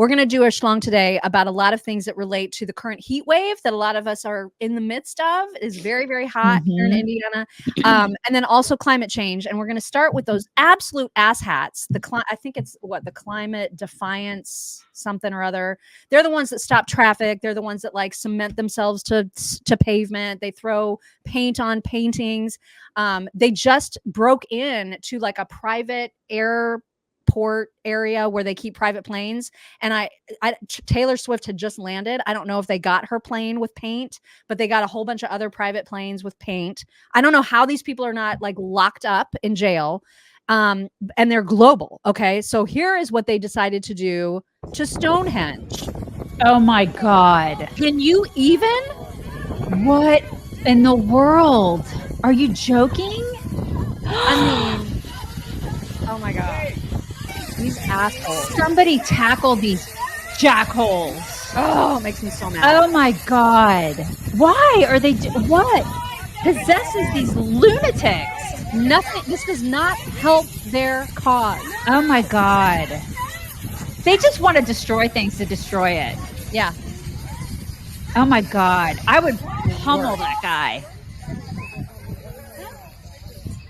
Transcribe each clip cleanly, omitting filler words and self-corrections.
We're going to do a schlong today about a lot of things that relate to the current heat wave that a lot of us are in the midst of. It is very, very hot here in Indiana. And then also climate change. And we're going to start with those absolute asshats. I think it's the climate defiance something or other. They're the ones that stop traffic. They're the ones that like cement themselves to pavement. They throw paint on paintings. They just broke in to like a private airport area where they keep private planes. And Taylor Swift had just landed. I don't know if they got her plane with paint, but they got a whole bunch of other private planes with paint. I don't know how these people are not like locked up in jail. And they're global. Okay. So here is what they decided to do to Stonehenge. Oh my God. Can you even? What in the world? Are you joking? I mean, oh my God. These assholes. Somebody tackle these jackholes. Oh, it makes me so mad. Oh my God. Why are they what possesses these lunatics? Nothing. This does not help their cause. Oh my God. They just want to destroy things to destroy it. Yeah. Oh my God. I would pummel that guy.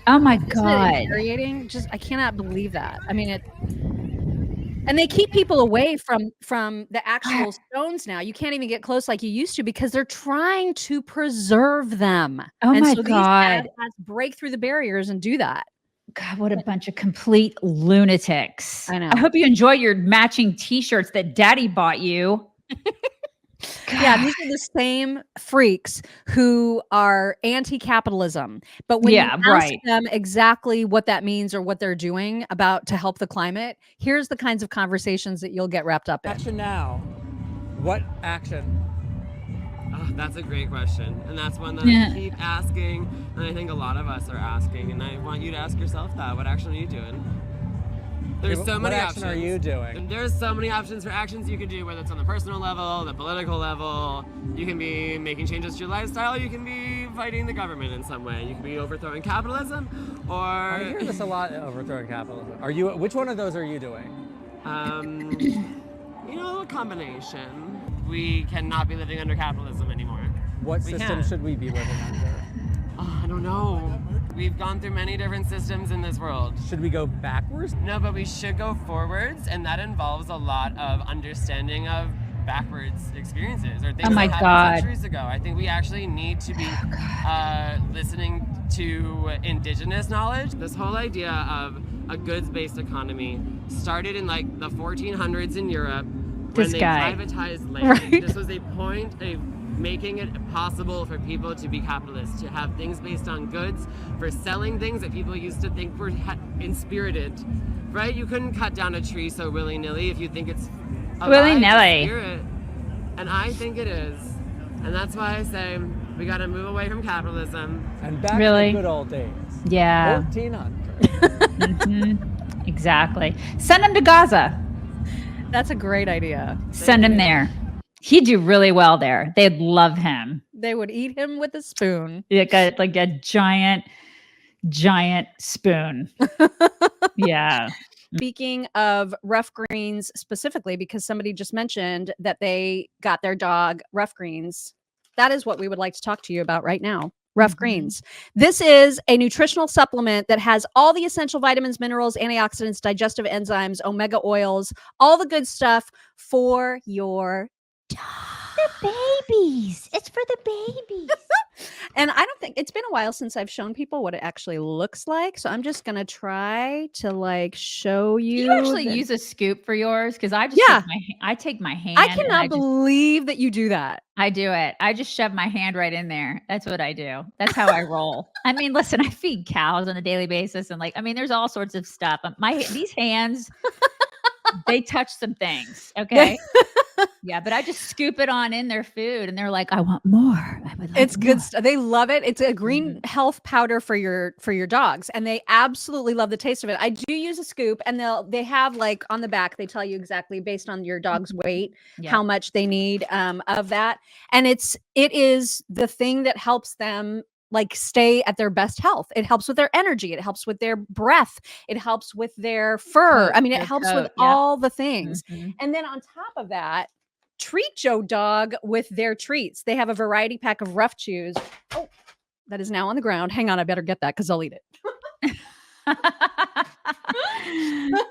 Oh my God. Infuriating. I cannot believe that. I mean, and they keep people away from the actual stones now. You can't even get close like you used to because they're trying to preserve them. Oh and my so God. These guys break through the barriers and do that. God, what a bunch of complete lunatics. I know. I hope you enjoy your matching t-shirts that Daddy bought you. Yeah, these are the same freaks who are anti-capitalism. But when you ask them exactly what that means or what they're doing to help the climate, here's the kinds of conversations that you'll get wrapped up in. Action now. What action? Oh, that's a great question. And that's one that I keep asking. And I think a lot of us are asking. And I want you to ask yourself that. What action are you doing? There's so many options. What action are you doing? And there's so many options for actions you can do, whether it's on the personal level, the political level. You can be making changes to your lifestyle. You can be fighting the government in some way. You can be overthrowing capitalism, or I hear this a lot, overthrowing capitalism. Which one of those are you doing? A combination. We cannot be living under capitalism anymore. What system should we be living under? I don't know. We've gone through many different systems in this world. Should we go backwards? No, but we should go forwards, and that involves a lot of understanding of backwards experiences or things that happened centuries ago. I think we actually need to be listening to indigenous knowledge. This whole idea of a goods-based economy started in like the 1400s in Europe when they privatized land. Right. This was a point of making it possible for people to be capitalists, to have things based on goods, for selling things that people used to think were inspirited, right? You couldn't cut down a tree so willy-nilly if you think it's willy-nilly spirit, and I think it is, and that's why I say we got to move away from capitalism and back to the good old days. Yeah, 1400. Exactly. Send them to Gaza. That's a great idea. Send him there. He'd do really well there. They'd love him. They would eat him with a spoon. Like a giant spoon. Yeah. Speaking of Rough Greens specifically, because somebody just mentioned that they got their dog Rough Greens, that is what we would like to talk to you about right now. Rough Greens. This is a nutritional supplement that has all the essential vitamins, minerals, antioxidants, digestive enzymes, omega oils, all the good stuff for your dog. The babies. It's for the babies. And I don't think it's been a while since I've shown people what it actually looks like. So I'm just going to try to like show you. Do you actually use a scoop for yours? Because I just take my hand. I cannot believe that you do that. I do it. I just shove my hand right in there. That's what I do. That's how I roll. I mean, listen, I feed cows on a daily basis. And there's all sorts of stuff. These hands, they touch some things. Okay. Yeah, but I just scoop it on in their food, and they're like, "I want more." It's good stuff. They love it. It's a green health powder for your dogs, and they absolutely love the taste of it. I do use a scoop, and they have like on the back they tell you exactly based on your dog's weight how much they need of that, and it is the thing that helps them like stay at their best health. It helps with their energy. It helps with their breath. It helps with their fur. I mean, it helps with all the things. And then on top of that, treat Joe Dog with their treats. They have a variety pack of Rough Chews. Oh, that is now on the ground. Hang on, I better get that because I'll eat it.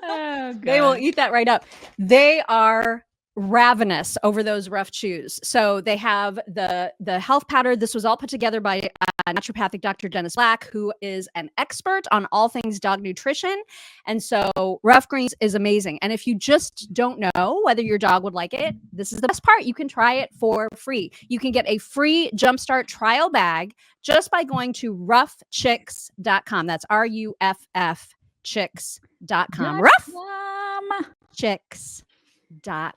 Oh, they will eat that right up. They are ravenous over those Rough Chews. So they have the health powder. This was all put together by naturopathic Dr. Dennis Black, who is an expert on all things dog nutrition. And so Rough Greens is amazing. And if you just don't know whether your dog would like it, this is the best part. You can try it for free. You can get a free Jumpstart trial bag just by going to roughchicks.com. That's RUFF chicks.com. Roughchicks.com.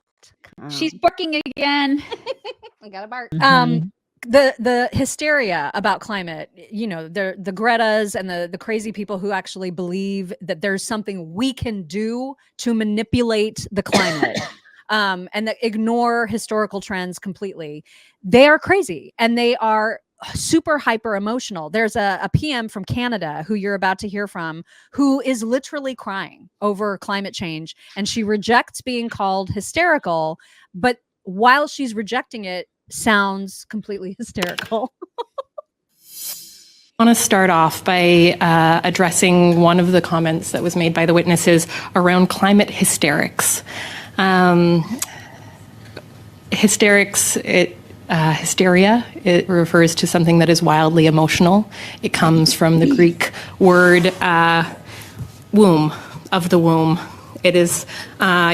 She's barking again. I gotta bark. The hysteria about climate, you know, the Gretas and the crazy people who actually believe that there's something we can do to manipulate the climate. And that ignore historical trends completely. They are crazy and they are super hyper emotional. There's a PM from Canada who you're about to hear from, who is literally crying over climate change, and she rejects being called hysterical, but while she's rejecting it, sounds completely hysterical. I want to start off by addressing one of the comments that was made by the witnesses around climate hysterics. Hysteria, it refers to something that is wildly emotional. It comes from the Greek word womb, of the womb. It is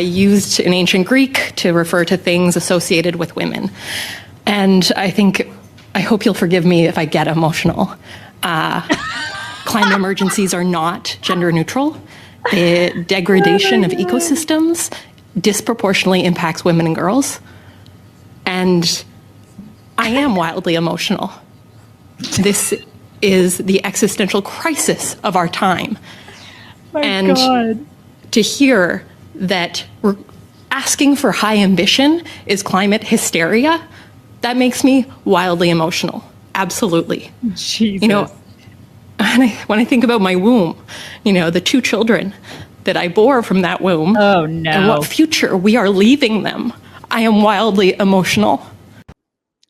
used in ancient Greek to refer to things associated with women. And I hope you'll forgive me if I get emotional. Climate emergencies are not gender neutral. The degradation of ecosystems disproportionately impacts women and girls. And I am wildly emotional. This is the existential crisis of our time. God. To hear that we're asking for high ambition is climate hysteria, that makes me wildly emotional. Absolutely. Jesus. You know, when I think about my womb, you know, the 2 children that I bore from that womb. Oh, no. And what future we are leaving them, I am wildly emotional.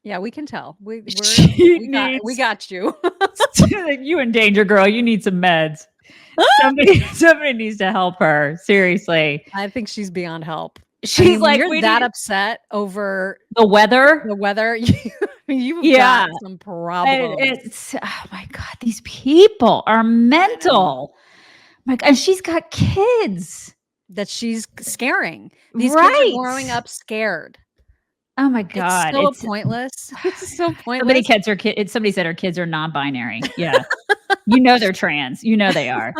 Yeah, we can tell. We got you. You in danger, girl. You need some meds. Somebody needs to help her. Seriously. I think she's beyond help. She's like, you're that upset over the weather. You've got some problems. It's oh my God, these people are mental. And she's got kids that she's scaring. These kids are growing up scared. Oh my God. It's so pointless. It's so pointless. Somebody said her kids are non-binary. Yeah. You know they're trans. You know they are.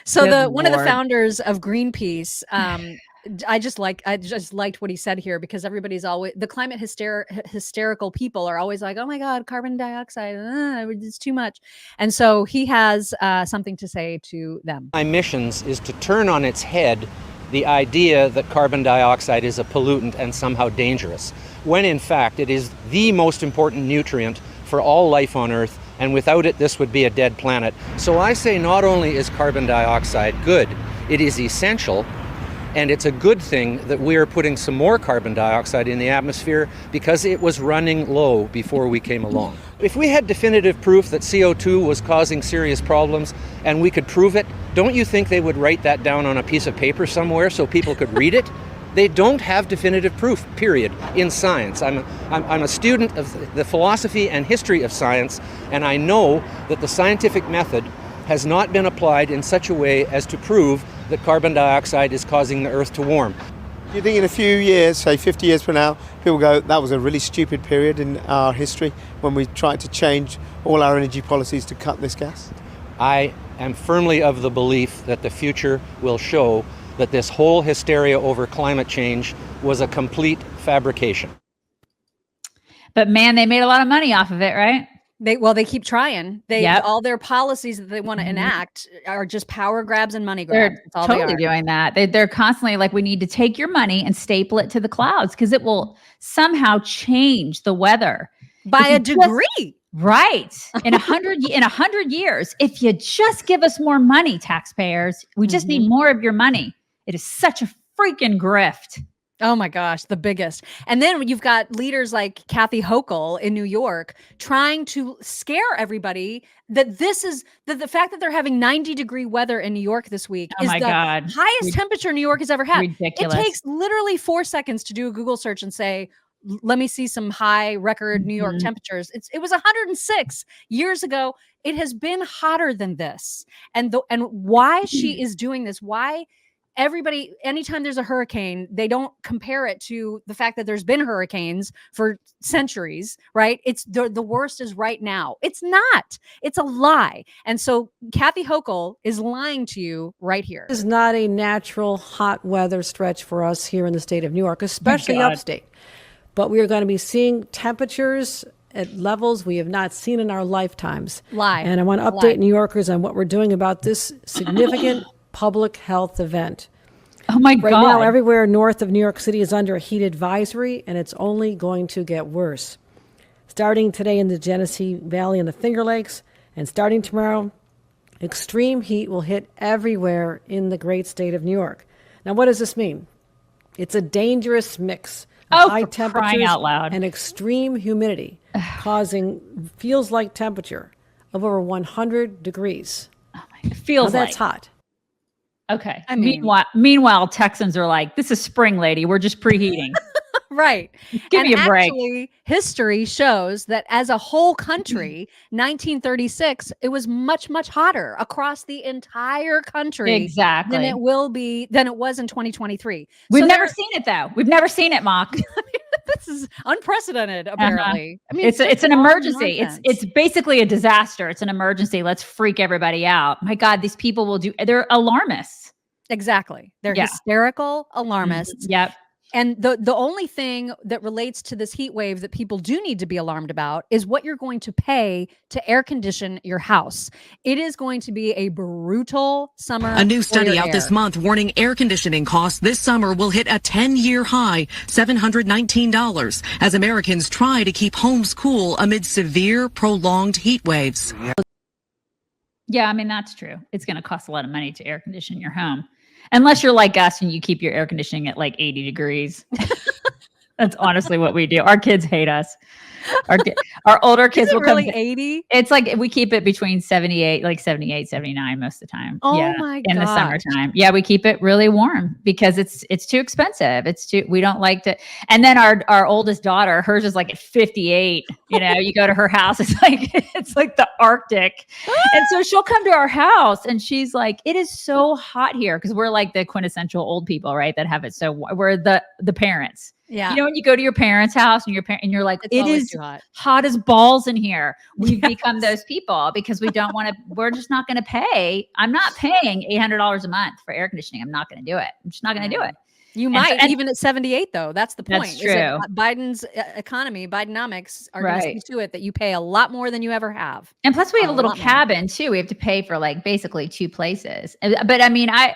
So one of the founders of Greenpeace, I just liked what he said here, because everybody's always, the climate hysterical people are always like, oh my God, carbon dioxide, it's too much. And so he has something to say to them. My missions is to turn on its head the idea that carbon dioxide is a pollutant and somehow dangerous, when in fact it is the most important nutrient for all life on Earth, and without it this would be a dead planet. So I say not only is carbon dioxide good, it is essential, and it's a good thing that we are putting some more carbon dioxide in the atmosphere because it was running low before we came along. If we had definitive proof that CO2 was causing serious problems and we could prove it, don't you think they would write that down on a piece of paper somewhere so people could read it? They don't have definitive proof, period, in science. I'm a student of the philosophy and history of science, and I know that the scientific method has not been applied in such a way as to prove that carbon dioxide is causing the Earth to warm. Do you think in a few years, say 50 years from now, people go, that was a really stupid period in our history when we tried to change all our energy policies to cut this gas? I am firmly of the belief that the future will show that this whole hysteria over climate change was a complete fabrication. But man, they made a lot of money off of it, right? They keep trying. All their policies that they want to enact are just power grabs and money grabs. They're totally doing that. They're constantly like, we need to take your money and staple it to the clouds because it will somehow change the weather by a degree. Right. In 100 years, if you just give us more money, taxpayers, we just need more of your money. It is such a freaking grift. Oh my gosh, the biggest. And then you've got leaders like Kathy Hochul in New York trying to scare everybody that this is the fact that they're having 90-degree weather in New York this week Oh is my the God. highest temperature New York has ever had. Ridiculous. It takes literally 4 seconds to do a Google search and say, let me see some high record New York temperatures. It was 106 years ago. It has been hotter than this. And why she is doing this, why everybody, anytime there's a hurricane, they don't compare it to the fact that there's been hurricanes for centuries, right? It's the worst is right now. It's not. It's a lie. And so Kathy Hochul is lying to you right here. This is not a natural hot weather stretch for us here in the state of New York, especially upstate. But we are going to be seeing temperatures at levels we have not seen in our lifetimes. Lie. And I want to update New Yorkers on what we're doing about this significant public health event. Oh my God. Right now, everywhere north of New York City is under a heat advisory, and it's only going to get worse. Starting today in the Genesee Valley and the Finger Lakes, and starting tomorrow, extreme heat will hit everywhere in the great state of New York. Now, what does this mean? It's a dangerous mix of high temperatures out loud. and extreme humidity, causing feels-like temperature of over 100 degrees. It feels that's hot. Okay. I mean, meanwhile, Texans are like, this is spring, lady. We're just preheating. Right. Give me a break. Actually, history shows that as a whole country, 1936, it was much, much hotter across the entire country. Exactly. Than it was in 2023. We've never seen it though. We've never seen it, Mock. This is unprecedented, apparently. I mean, it's an emergency. It's basically a disaster. It's an emergency. Let's freak everybody out. My God, these people they're alarmists. Exactly. They're hysterical alarmists. Yep. And the only thing that relates to this heat wave that people do need to be alarmed about is what you're going to pay to air condition your house. It is going to be a brutal summer. A new study out this month warning air conditioning costs this summer will hit a 10-year high, $719, as Americans try to keep homes cool amid severe, prolonged heat waves. Yeah, I mean, that's true. It's going to cost a lot of money to air condition your home. Unless you're like us and you keep your air conditioning at like 80 degrees. That's honestly what we do. Our kids hate us. Our older kids will really come 80. It's like we keep it between 78, 79 most of the time. Oh my God. In the summertime. Yeah, we keep it really warm because it's too expensive. We don't like to. And then our oldest daughter, hers is like at 58. You know, you go to her house, it's like the Arctic. And so she'll come to our house and she's like, it is so hot here because we're like the quintessential old people, right? That have it we're the parents. Yeah. You know, when you go to your parents' house and you're like, it is hot as balls in here. We've become those people because we're just not going to pay. I'm not paying $800 a month for air conditioning. I'm not going to do it. I'm just not going to do it. You might even at 78 though. That's the point. That's true. Biden's economy, Bidenomics are going to see to it that you pay a lot more than you ever have. And plus we have a little cabin too. We have to pay for like basically 2 places. But I mean, I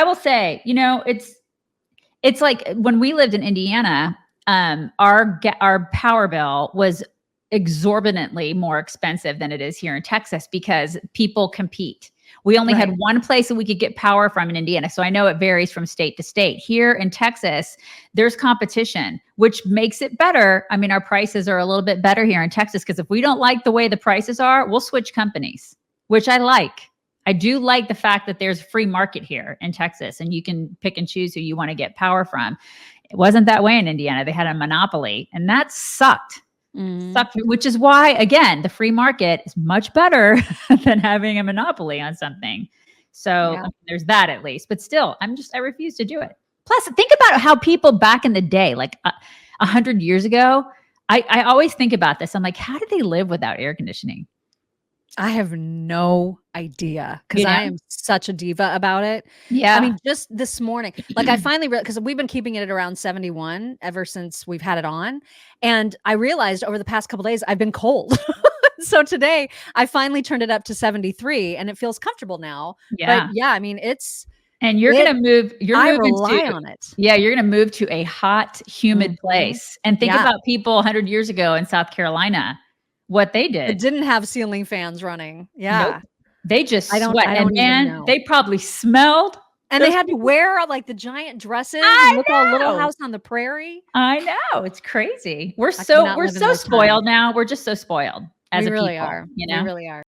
will say, you know, it's like when we lived in Indiana, our power bill was exorbitantly more expensive than it is here in Texas because people compete. We only had one place that we could get power from in Indiana. So I know it varies from state to state. Here in Texas, there's competition, which makes it better. I mean, our prices are a little bit better here in Texas because if we don't like the way the prices are, we'll switch companies, which I like. I do like the fact that there's a free market here in Texas and you can pick and choose who you want to get power from. It wasn't that way in Indiana. They had a monopoly and that sucked. Which is why, again, the free market is much better than having a monopoly on something. So there's that at least. But still, I refuse to do it. Plus, think about how people back in the day, like 100 years ago, I always think about this. I'm like, how did they live without air conditioning? I have no idea because I am such a diva about it. Yeah. I mean, just this morning, like I finally realized, because we've been keeping it at around 71 ever since we've had it on. And I realized over the past couple of days, I've been cold. So today I finally turned it up to 73 and it feels comfortable now. Yeah. But yeah, I mean, and you're going to move. I rely on it. Yeah. You're going to move to a hot, humid place and think about people 100 years ago in South Carolina what they It did. didn't have ceiling fans running. Yeah. Nope. They just I don't sweat. And even man, know. they probably smelled. And they had to wear like the giant dresses I and look all Little know. House on the Prairie. I know. It's crazy. We're could so not live in those spoiled times. now. We're just so spoiled as We a really people. are. You know? We really are.